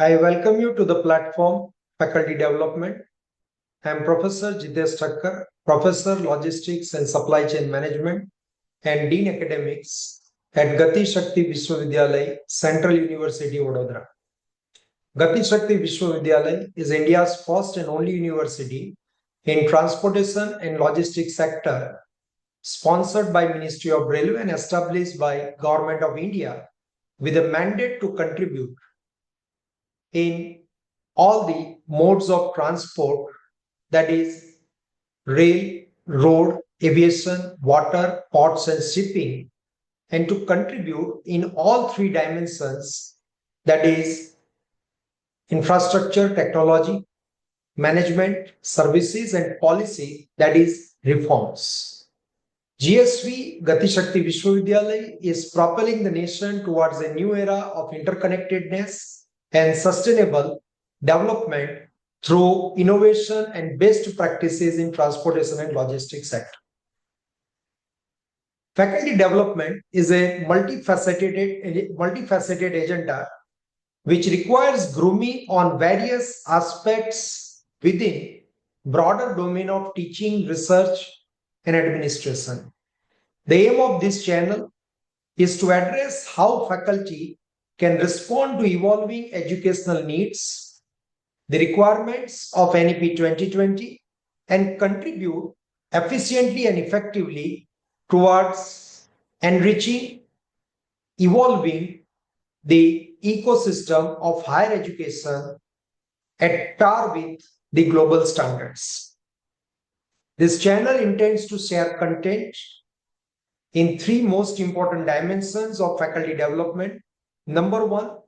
I welcome you to the platform Faculty Development. I am Professor Jitesh Thakkar, Professor Logistics and Supply Chain Management and Dean Academics at Gati Shakti Vishwavidyalaya, Central University, Vadodara. Gati Shakti Vishwavidyalaya is India's first and only university in transportation and logistics sector, sponsored by Ministry of Railway and established by Government of India with a mandate to contribute in all the modes of transport, that is rail, road, aviation, water, ports and shipping, and to contribute in all three dimensions, that is infrastructure, technology, management, services and policy, that is reforms. GSV Gati Shakti Vishwavidyalaya is propelling the nation towards a new era of interconnectedness and sustainable development through innovation and best practices in transportation and logistics sector. Faculty development is a multifaceted agenda which requires grooming on various aspects within broader domain of teaching, research, and administration. The aim of this channel is to address how faculty can respond to evolving educational needs, the requirements of NEP 2020, and contribute efficiently and effectively towards enriching, evolving the ecosystem of higher education at par with the global standards. This channel intends to share content in three most important dimensions of faculty development. Number one,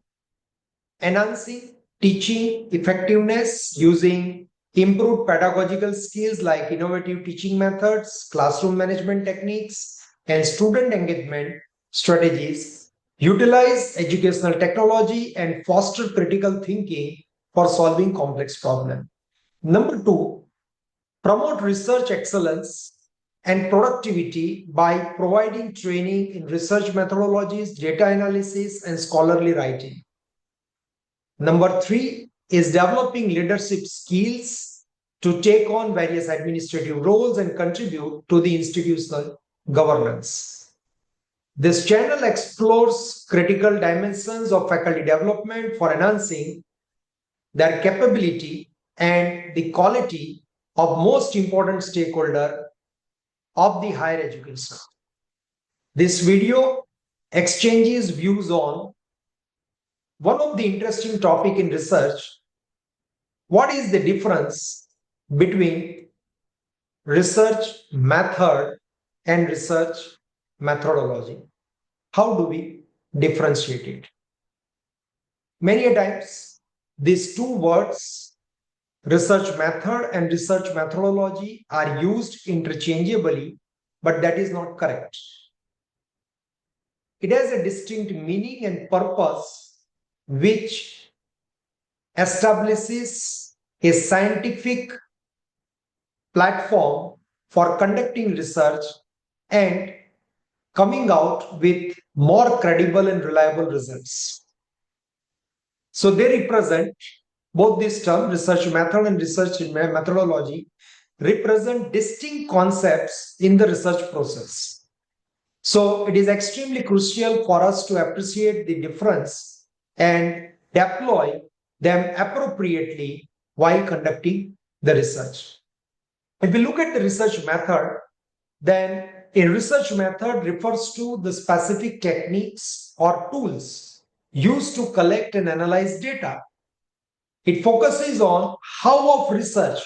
enhancing teaching effectiveness using improved pedagogical skills like innovative teaching methods, classroom management techniques, and student engagement strategies. Utilize educational technology and foster critical thinking for solving complex problems. Number two, promote research excellence and productivity by providing training in research methodologies, data analysis, and scholarly writing. Number three is developing leadership skills to take on various administrative roles and contribute to the institutional governance. This channel explores critical dimensions of faculty development for enhancing their capability and the quality of most important stakeholder of the higher education. This video exchanges views on one of the interesting topic in research. What is the difference between research method and research methodology? How do we differentiate it? Many a times, these two words, research method and research methodology, are used interchangeably, but that is not correct. It has a distinct meaning and purpose which establishes a scientific platform for conducting research and coming out with more credible and reliable results. So they represent, both this term, research method and research methodology, represent distinct concepts in the research process. So it is extremely crucial for us to appreciate the difference and deploy them appropriately while conducting the research. If we look at the research method, then a research method refers to the specific techniques or tools used to collect and analyze data. It focuses on how of research,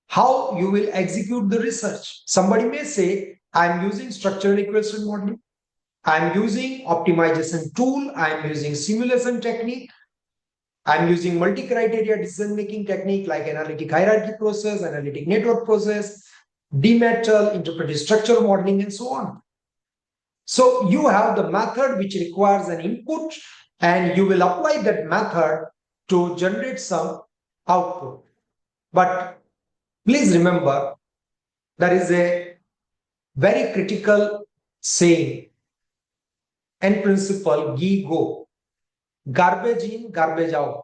how you will execute the research. Somebody may say, I'm using structural equation modeling, I'm using optimization tool, I'm using simulation technique, I'm using multi-criteria decision-making technique like analytic hierarchy process, analytic network process, DMATL, interpretive structure modeling, and so on. So you have the method which requires an input, and you will apply that method to generate some output. But please remember, there is a very critical saying and principle, GE go, garbage in, garbage out.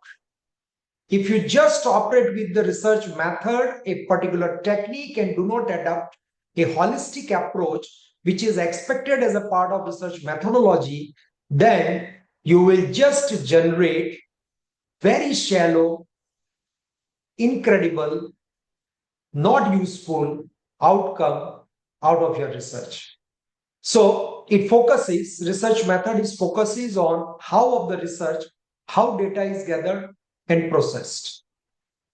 If you just operate with the research method, a particular technique, and do not adopt a holistic approach, which is expected as a part of research methodology, then you will just generate very shallow, incredible, not useful outcome out of your research. So research method is focuses on how of the research, how data is gathered and processed.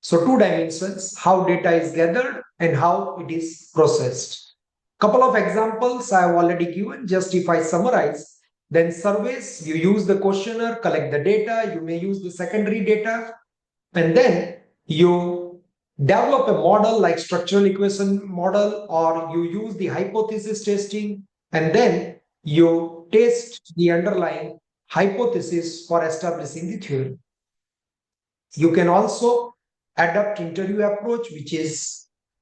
So two dimensions, how data is gathered and how it is processed. Couple of examples I have already given. Just if I summarize, then surveys, you use the questionnaire, collect the data, you may use the secondary data, and then you develop a model like structural equation model, or you use the hypothesis testing, and then you test the underlying hypothesis for establishing the theory. You can also adopt interview approach, which is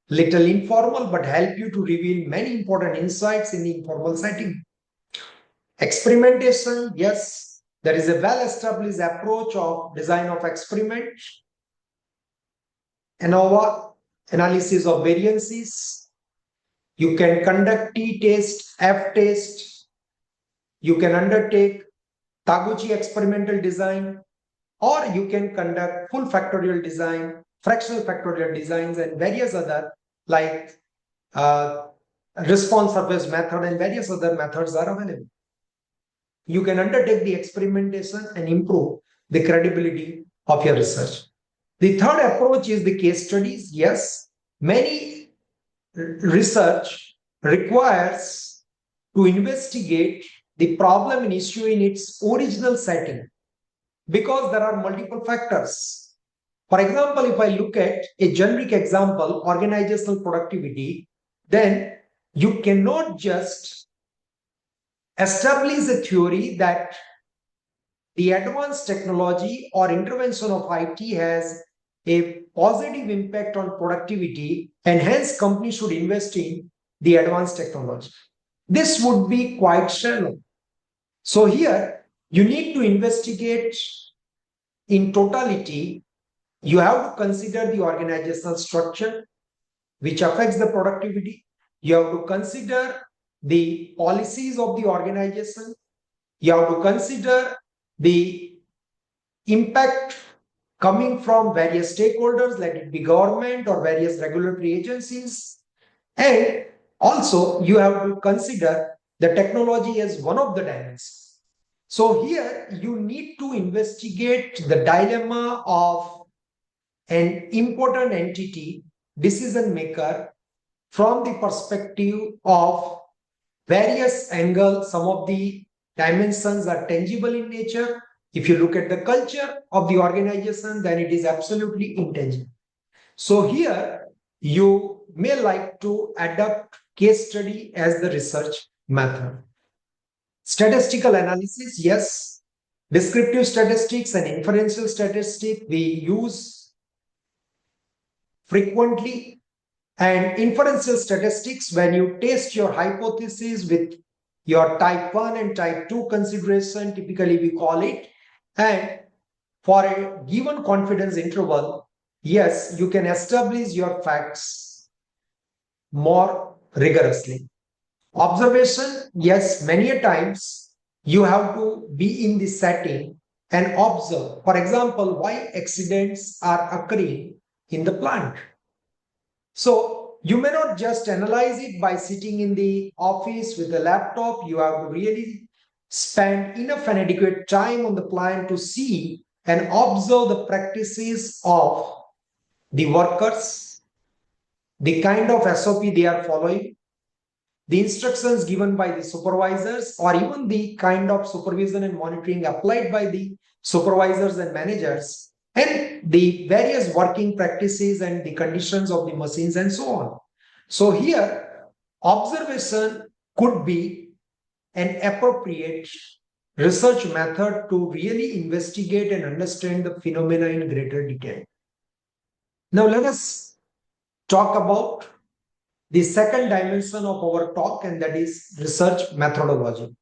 little informal but help you to reveal many important insights in the informal setting. Experimentation, yes, there is a well-established approach of design of experiment, ANOVA, analysis of variances. You can conduct t-test, f-test. You can undertake Taguchi experimental design, or you can conduct full factorial design, fractional factorial designs, and various other like response surface method and various other methods are available. You can undertake the experimentation and improve the credibility of your research. The third approach is the case studies. Yes, many research requires to investigate the problem and issue in its original setting, because there are multiple factors. For example, if I look at a generic example, organizational productivity, then you cannot just establish a theory that the advanced technology or intervention of IT has a positive impact on productivity and hence companies should invest in the advanced technology. This would be quite shallow. So here you need to investigate in totality. You have to consider the organizational structure which affects the productivity. You have to consider the policies of the organization. You have to consider the impact coming from various stakeholders, let it be government or various regulatory agencies. And also you have to consider the technology as one of the dimensions. So here you need to investigate the dilemma of an important entity, decision maker, from the perspective of various angles. Some of the dimensions are tangible in nature. If you look at the culture of the organization, then it is absolutely intangible. So here you may like to adopt case study as the research method. Statistical analysis, yes. Descriptive statistics and inferential statistics we use frequently. And inferential statistics, when you test your hypothesis with your type 1 and type 2 consideration, typically we call it. And for a given confidence interval, yes, you can establish your facts more rigorously. Observation, yes, many a times you have to be in the setting and observe. For example, why accidents are occurring in the plant. So you may not just analyze it by sitting in the office with a laptop. You have to really spend enough and adequate time on the plant to see and observe the practices of the workers, the kind of SOP they are following, the instructions given by the supervisors, or even the kind of supervision and monitoring applied by the supervisors and managers, and the various working practices and the conditions of the machines and so on. So here, observation could be an appropriate research method to really investigate and understand the phenomena in greater detail. Now let us talk about the second dimension of our talk, and that is research methodology.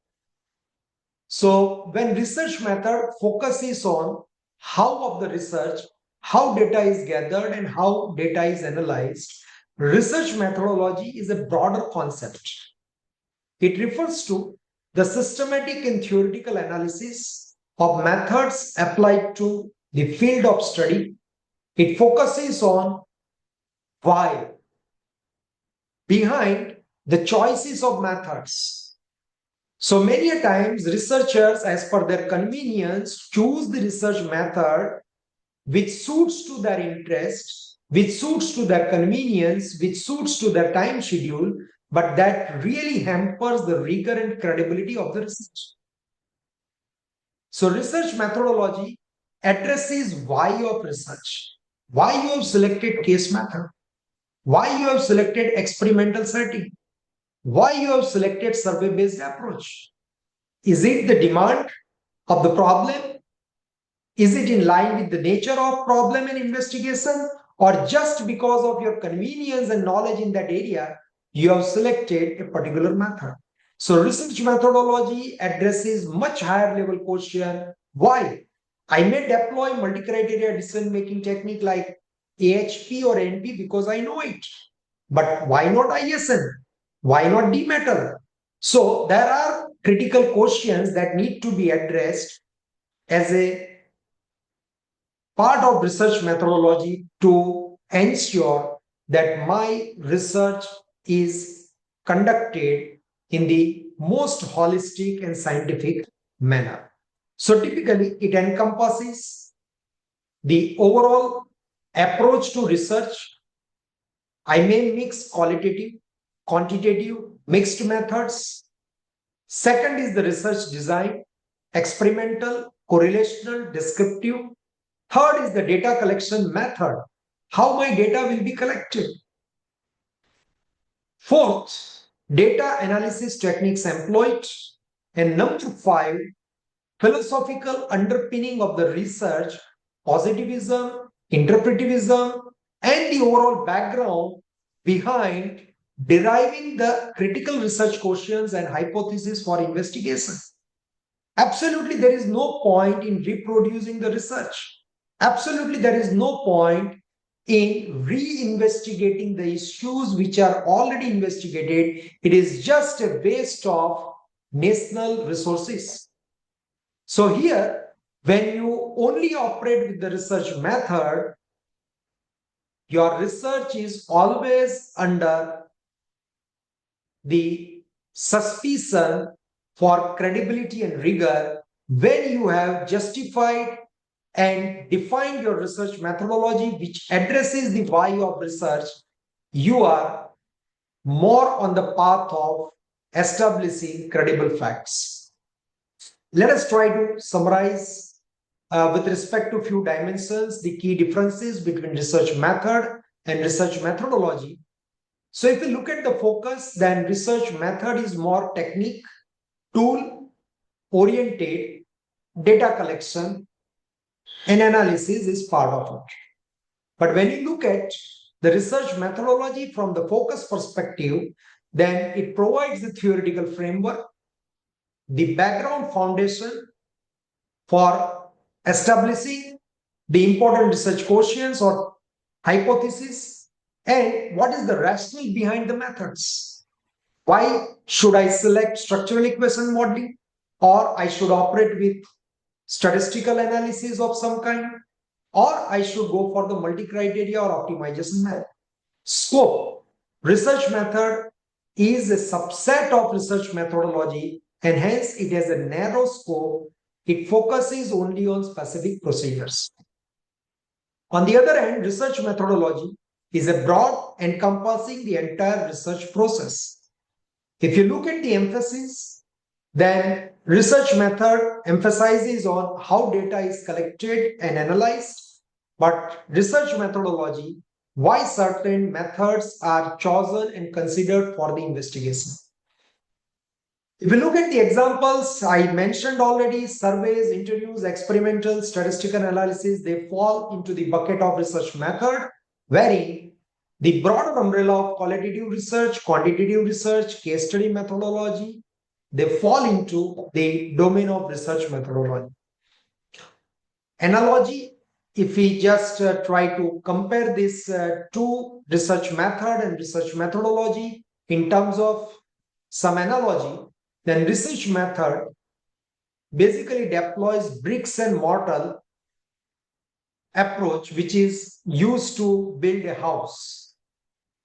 So when research method focuses on how of the research, how data is gathered and how data is analyzed, research methodology is a broader concept. It refers to the systematic and theoretical analysis of methods applied to the field of study. It focuses on why behind the choices of methods. So many a times researchers, as per their convenience, choose the research method which suits to their interest, which suits to their convenience, which suits to their time schedule, but that really hampers the rigor and credibility of the research. So research methodology addresses why of research, why you have selected case method, why you have selected experimental setting, why you have selected survey-based approach. Is it the demand of the problem? Is it in line with the nature of problem and investigation? Or just because of your convenience and knowledge in that area, you have selected a particular method? So research methodology addresses much higher level question. Why? I may deploy multi-criteria decision-making technique like AHP or NP because I know it. But why not ISN? Why not D metal? So there are critical questions that need to be addressed as a part of research methodology to ensure that my research is conducted in the most holistic and scientific manner. So typically it encompasses the overall approach to research. I may mix qualitative, quantitative, mixed methods. Second is the research design, experimental, correlational, descriptive. Third is the data collection method, how my data will be collected. Fourth, data analysis techniques employed. And number five, philosophical underpinning of the research, positivism, interpretivism, and the overall background behind deriving the critical research questions and hypotheses for investigation. Absolutely, there is no point in reproducing the research. Absolutely, there is no point in reinvestigating the issues which are already investigated. It is just a waste of national resources. So here, when you only operate with the research method, your research is always under the suspicion for credibility and rigor. When you have justified and defined your research methodology which addresses the why of research, you are more on the path of establishing credible facts. Let us try to summarize with respect to few dimensions the key differences between research method and research methodology. So if you look at the focus, then research method is more technique, tool oriented, data collection and analysis is part of it. But when you look at the research methodology from the focus perspective, then it provides the theoretical framework, the background foundation for establishing the important research questions or hypothesis, and what is the rationale behind the methods. Why should I select structural equation modeling, or I should operate with statistical analysis of some kind, or I should go for the multi-criteria or optimization method. Scope. Research method is a subset of research methodology and hence it has a narrow scope. It focuses only on specific procedures. On the other hand, research methodology is a broad encompassing the entire research process. If you look at the emphasis, then research method emphasizes on how data is collected and analyzed, but research methodology, why certain methods are chosen and considered for the investigation. If you look at the examples I mentioned already, surveys, interviews, experimental, statistical analysis, they fall into the bucket of research method, wherein the broader umbrella of qualitative research, quantitative research, case study methodology, they fall into the domain of research methodology. Analogy if we just try to compare this two research method and research methodology in terms of some analogy, then research method basically deploys bricks and mortar approach which is used to build a house.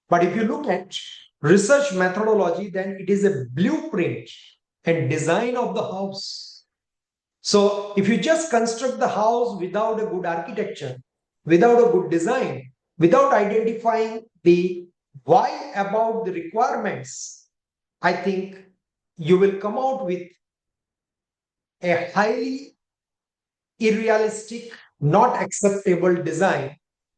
But if you look at research methodology, then it is a blueprint and design of the house. So if you just construct the house without a good architecture, without a good design, without identifying the why about the requirements, I think you will come out with a highly unrealistic, not acceptable design.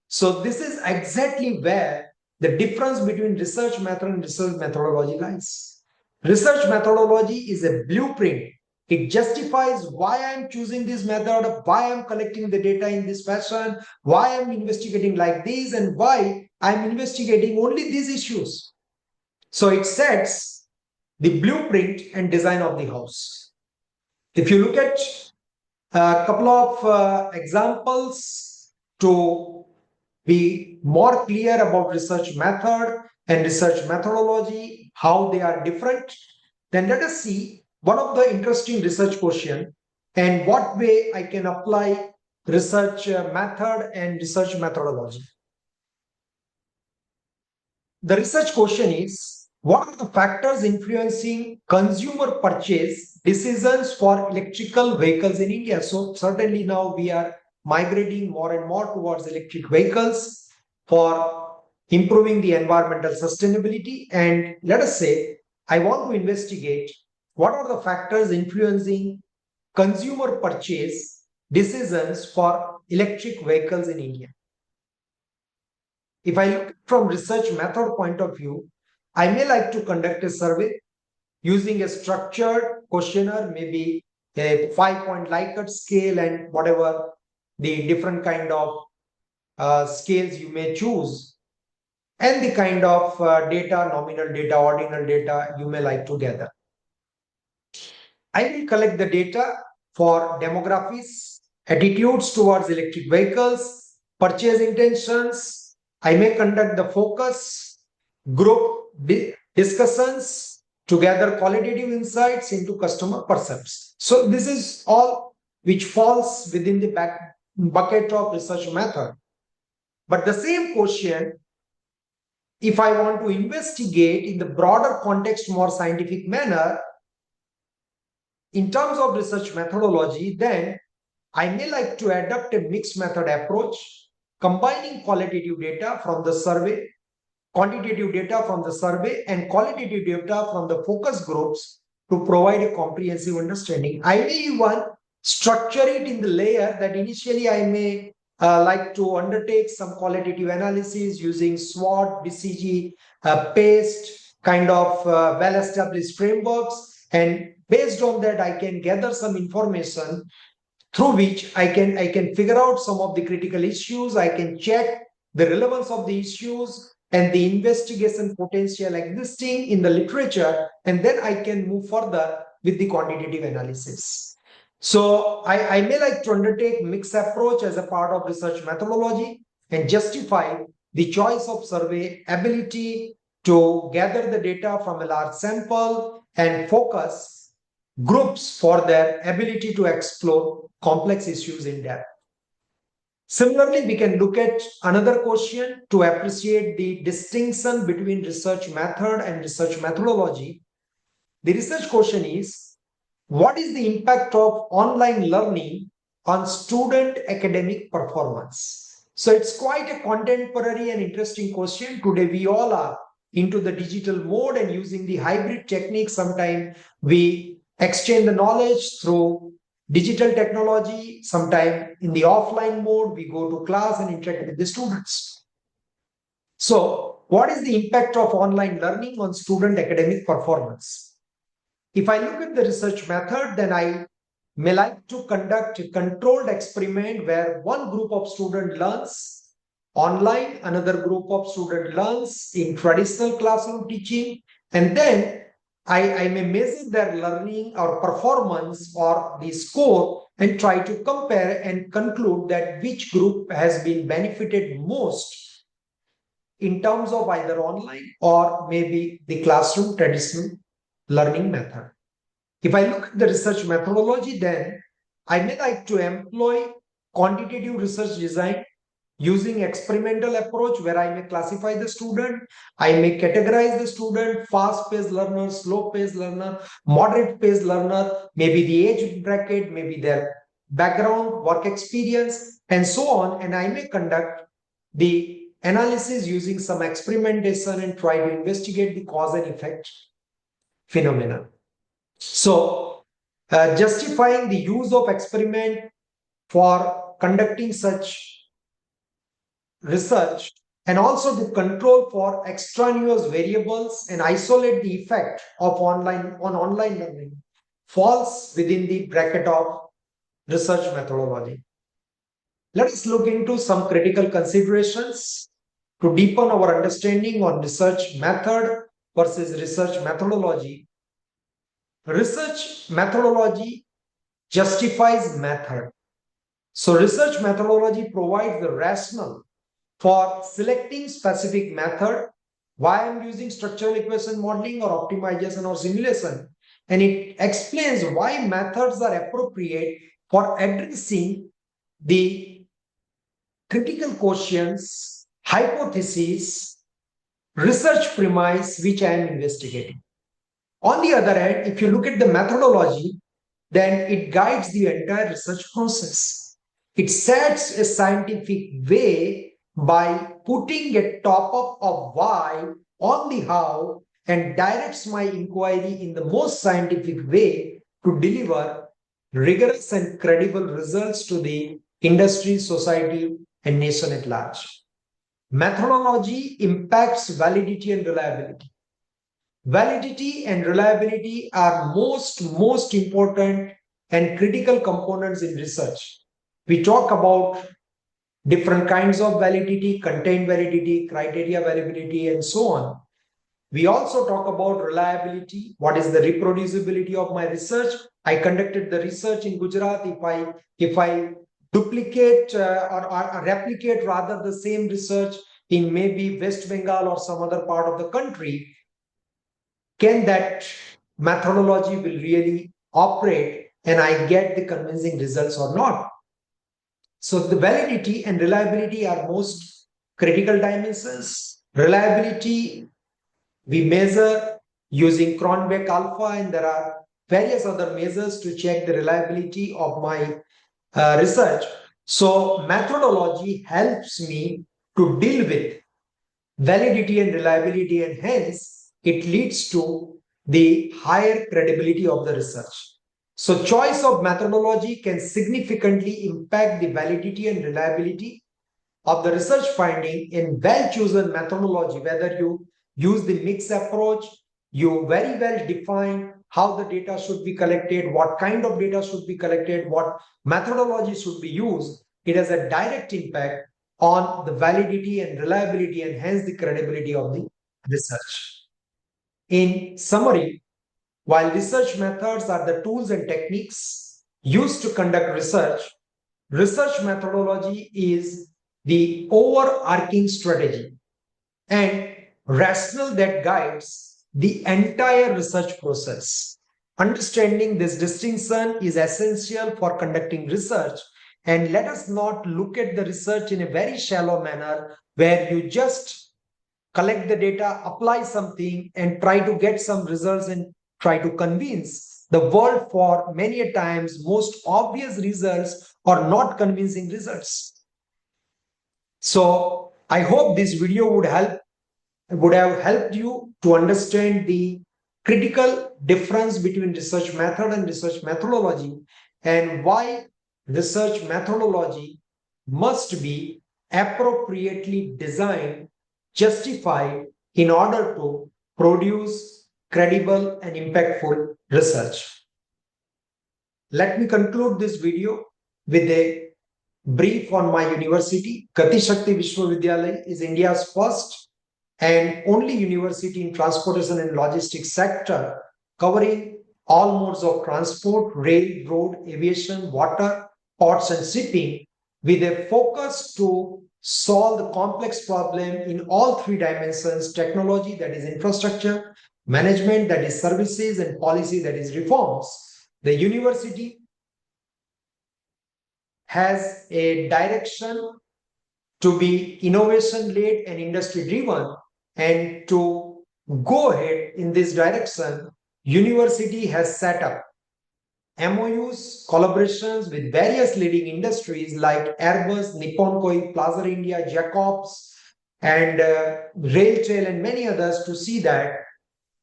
So this is exactly where the difference between research method and research methodology lies. Research methodology is a blueprint. It justifies why I'm choosing this method, why I'm collecting the data in this fashion, why I'm investigating like this, and why I'm investigating only these issues. So it sets the blueprint and design of the house. If you look at a couple of examples to be more clear about research method and research methodology, how they are different, then let us see one of the interesting research question and what way I can apply research method and research methodology. The research question is, what are the factors influencing consumer purchase decisions for electrical vehicles in India? So certainly now we are migrating more and more towards electric vehicles for improving the environmental sustainability. And let us say, I want to investigate what are the factors influencing consumer purchase decisions for electric vehicles in India. If I look from research method point of view, I may like to conduct a survey using a structured questionnaire, maybe a 5-point Likert scale and whatever the different kind of scales you may choose, and the kind of data, nominal data, ordinal data you may like to gather. I will collect the data for demographics, attitudes towards electric vehicles, purchase intentions. I may conduct the focus group discussions to gather qualitative insights into customer perceptions. So this is all which falls within the bucket of research method. But the same question, if I want to investigate in the broader context, more scientific manner, in terms of research methodology, then I may like to adopt a mixed method approach, combining qualitative data from the survey, quantitative data from the survey, and qualitative data from the focus groups to provide a comprehensive understanding. I may even structure it in the layer that initially I may like to undertake some qualitative analysis using SWOT, BCG, PASTE, kind of well-established frameworks. And based on that, I can gather some information through which I can figure out some of the critical issues. I can check the relevance of the issues and the investigation potential existing in the literature, and then I can move further with the quantitative analysis. So I may like to undertake mixed approach as a part of research methodology and justify the choice of survey ability to gather the data from a large sample and focus groups for their ability to explore complex issues in depth. Similarly, we can look at another question to appreciate the distinction between research method and research methodology. The research question is, what is the impact of online learning on student academic performance? So it's quite a contemporary and interesting question. Today, we all are into the digital mode and using the hybrid technique. Sometimes we exchange the knowledge through digital technology. Sometimes in the offline mode, we go to class and interact with the students. So what is the impact of online learning on student academic performance? If I look at the research method, then I may like to conduct a controlled experiment where one group of students learns online, another group of students learns in traditional classroom teaching, and then I may measure their learning or performance or the score and try to compare and conclude that which group has been benefited most in terms of either online or maybe the classroom traditional learning method. If I look at the research methodology, then I may like to employ quantitative research design using experimental approach where I may classify the student, I may categorize the student, fast-paced learner, slow-paced learner, moderate-paced learner, maybe the age bracket, maybe their background, work experience, and so on. And I may conduct the analysis using some experimentation and try to investigate the cause and effect phenomena. So, justifying the use of experiment for conducting such research and also to control for extraneous variables and isolate the effect of online learning falls within the bracket of research methodology. Let us look into some critical considerations to deepen our understanding on research method versus research methodology. Research methodology justifies method. So research methodology provides the rationale for selecting specific method, why I'm using structural equation modeling or optimization or simulation. And it explains why methods are appropriate for addressing the critical questions, hypotheses, research premise which I am investigating. On the other hand, if you look at the methodology, then it guides the entire research process. It sets a scientific way by putting a top-up of why on the how and directs my inquiry in the most scientific way to deliver rigorous and credible results to the industry, society, and nation at large. Methodology impacts validity and reliability. Validity and reliability are most important and critical components in research. We talk about different kinds of validity, content validity, criteria validity, and so on. We also talk about reliability. What is the reproducibility of my research? I conducted the research in Gujarat. If I duplicate or replicate rather the same research in maybe West Bengal or some other part of the country, can that methodology will really operate and I get the convincing results or not? So the validity and reliability are most critical dimensions. Reliability we measure using Cronbach alpha, and there are various other measures to check the reliability of my research. So methodology helps me to deal with validity and reliability, and hence it leads to the higher credibility of the research. So choice of methodology can significantly impact the validity and reliability of the research finding. In well-chosen methodology, whether you use the mixed approach, you very well define how the data should be collected, what kind of data should be collected, what methodology should be used, it has a direct impact on the validity and reliability and hence the credibility of the research. In summary, while research methods are the tools and techniques used to conduct research, research methodology is the overarching strategy and rationale that guides the entire research process. Understanding this distinction is essential for conducting research, and let us not look at the research in a very shallow manner where you just collect the data, apply something, and try to get some results and try to convince the world for many a times most obvious results or not convincing results. So I hope this video would have helped you to understand the critical difference between research method and research methodology and why research methodology must be appropriately designed, justified in order to produce credible and impactful research. Let me conclude this video with a brief on my university. Gati Shakti Vishwavidyalaya is India's first and only university in transportation and logistics sector covering all modes of transport, rail, road, aviation, water, ports, and shipping, with a focus to solve the complex problem in all three dimensions: technology, that is infrastructure; management, that is services; and policy, that is reforms. The university has a direction to be innovation led and industry driven, and to go ahead in this direction, university has set up MOUs, collaborations with various leading industries like Airbus, Nippon Koi, Plaza India, Jacobs, and Railtrail, and many others, to see that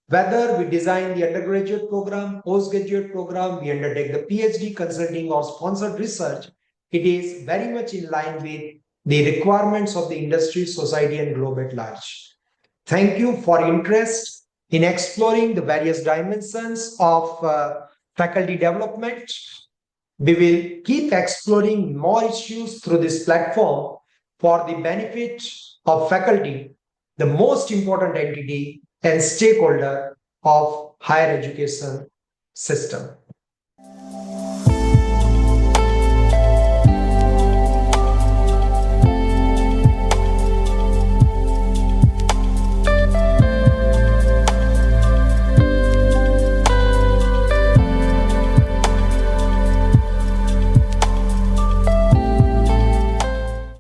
whether we design the undergraduate program, postgraduate program, we undertake the PhD, consulting, or sponsored research, it is very much in line with the requirements of the industry, society, and globe at large. Thank you for interest in exploring the various dimensions of faculty development. We will keep exploring more issues through this platform for the benefit of faculty, the most important entity and stakeholder of higher education system.